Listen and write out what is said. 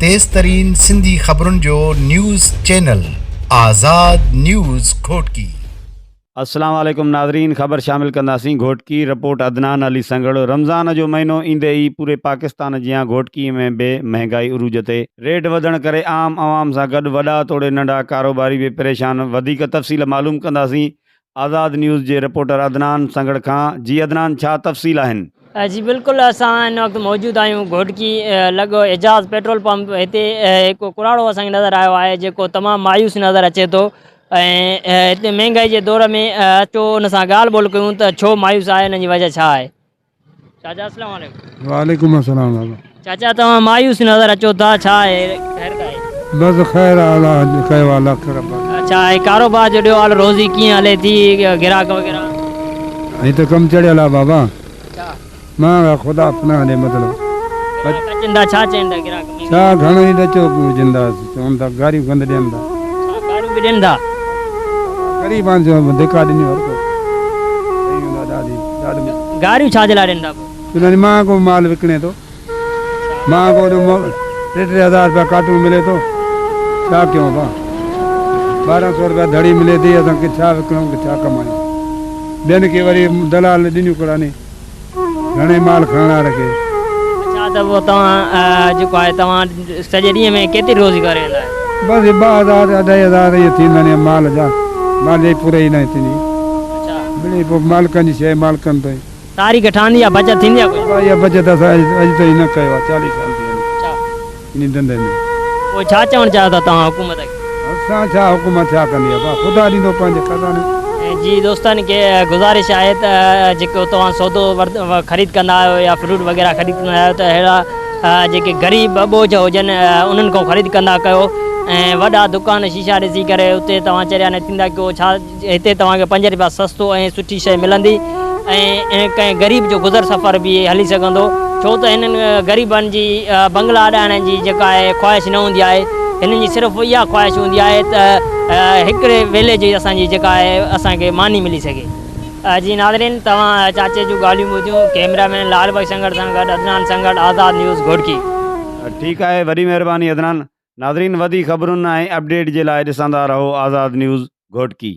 तेज़ तरीन सिंधी खबरुन जो न्यूज़ चैनल आज़ाद न्यूज़ घोटकी। अस्सलाम वालेकुम नाज़रीन, ख़बर शामिल कंदासीं घोटकी रिपोर्ट अदनान अली संगढ़। रमज़ान जो महीनो ईंदे ई पूरे पाकिस्तान जियां घोटकी में बि महंगाई उरूज ते रेट वधण करे आम आवाम सां गॾु वॾा तोड़े नंढा कारोबारी बि परेशान। वधीक तफ़सील मालूम कंदासीं आज़ाद न्यूज़ जे रिपोर्टर अदनान संगढ़ खां। जी अदनान, छा तफ़सील आहिनि? जी बिल्कुलु, असां हिन वक़्तु मौजूदु आहियूं घोटकी लॻो एजाज़ पेट्रोल पंप। हिते हिकु कुराड़ो असांखे नज़र आयो आहे जेको तमामु मायूस नज़र अचे थो। ऐं हिते महांगाई जे दौर में अचो हुन सां ॻाल्हि ॿोल कयूं त छो मायूस आहे, हिन जी वजह छा आहे? चाचा अस्सलाम वालेकुम। वालेकुम अस्सलाम बाबा। चाचा, तव्हां मायूस नज़र अचो था, छा आहे? ख़ैर आहे? बस ख़ैर अल्लाह कयो अल्लाह कर। अच्छा, ऐं कारोबार जो ॾियो हाल रोज़ी कीअं हले थी, गिराक वग़ैरह? ही तो कम चढ़ियल आहे बाबा। मां ख़ुदा अपना दे मतलब अचंदा छा चवनि था गिराक में? छा घणो ई डचो जिंदा चवनि था गारियूं गंद ॾियनि था। गारियूं बि ॾियनि था? ग़रीबान जो धिका ॾिनी हर को ॾाढी गारियूं छा जे लाइ ॾियनि था? उन्हनि मां को माल विकिणे थो, मां को 3-3 रुपया कार्टून मिले थो, छा कयूं भाउ? 1200 रुपया धड़ी मिले थी, असांखे छा विकिणूं की छा कमायूं? ॿियनि खे वरी दलाल ॾिनियूं कोन्हे, घणे माल खणणा रखे। अच्छा, त पोइ तव्हां जेको आहे तव्हां सॼे ॾींहं में केतिरी रोज़ी करे वेंदा आहियो? बस 2,000 2,500 इहे थींदा आहिनि माल जा, माल जी पूरे ई न थींदी। अच्छा, मिली पोइ मालिकनि जी शइ मालिकनि ताईं तारीख़ ठहंदी आहे, बचत थींदी आहे कुझु? इहा बचत असां अॼु ताईं न कयो आहे, 40 साल थी विया आहिनि इन धंधे में। पोइ छा चवणु चाहियो था तव्हां हुकूमत खे? असां छा हुकूमत छा कंदी आहे भाउ, ख़ुदा ॾींदो पंहिंजे खज़ाने। जी दोस्तनि खे गुज़ारिश आहे त जेको तव्हां सौदो ख़रीद कंदा आहियो या फ्रूट वग़ैरह ख़रीद कंदा आहियो त अहिड़ा जेके ग़रीब ॿोझ हुजनि उन्हनि खां ख़रीद कंदा कयो। ऐं वॾा दुकान शीशा ॾिसी करे उते तव्हां चरिया न थींदा कयो। छा हिते तव्हांखे 5 रुपया सस्तो ऐं सुठी शइ मिलंदी ऐं कंहिं ग़रीब जो गुज़र सफ़र बि हली सघंदो। छो त हिननि ग़रीबनि जी बंगला ॾाइण जी जेका आहे ख़्वाहिश न हूंदी आहे, हिननि जी सिर्फ़ु इहा ख़्वाहिश हूंदी आहे त हिकिड़े वेले जी असांजी जेका आहे असांखे मानी मिली सघे। जी नाज़रीन, तव्हां चाचे जूं ॻाल्हियूं ॿुधियूं। कैमरामैन लाल भाई संगढ़ सां गॾु अदनान संगढ़, आज़ाद न्यूज़ घोटकी। ठीकु आहे, वॾी महिरबानी अदनान। नाज़रीन, वधी ख़बरुनि ऐं अपडेट जे लाइ ॾिसंदा रहो आज़ाद न्यूज़ घोटकी।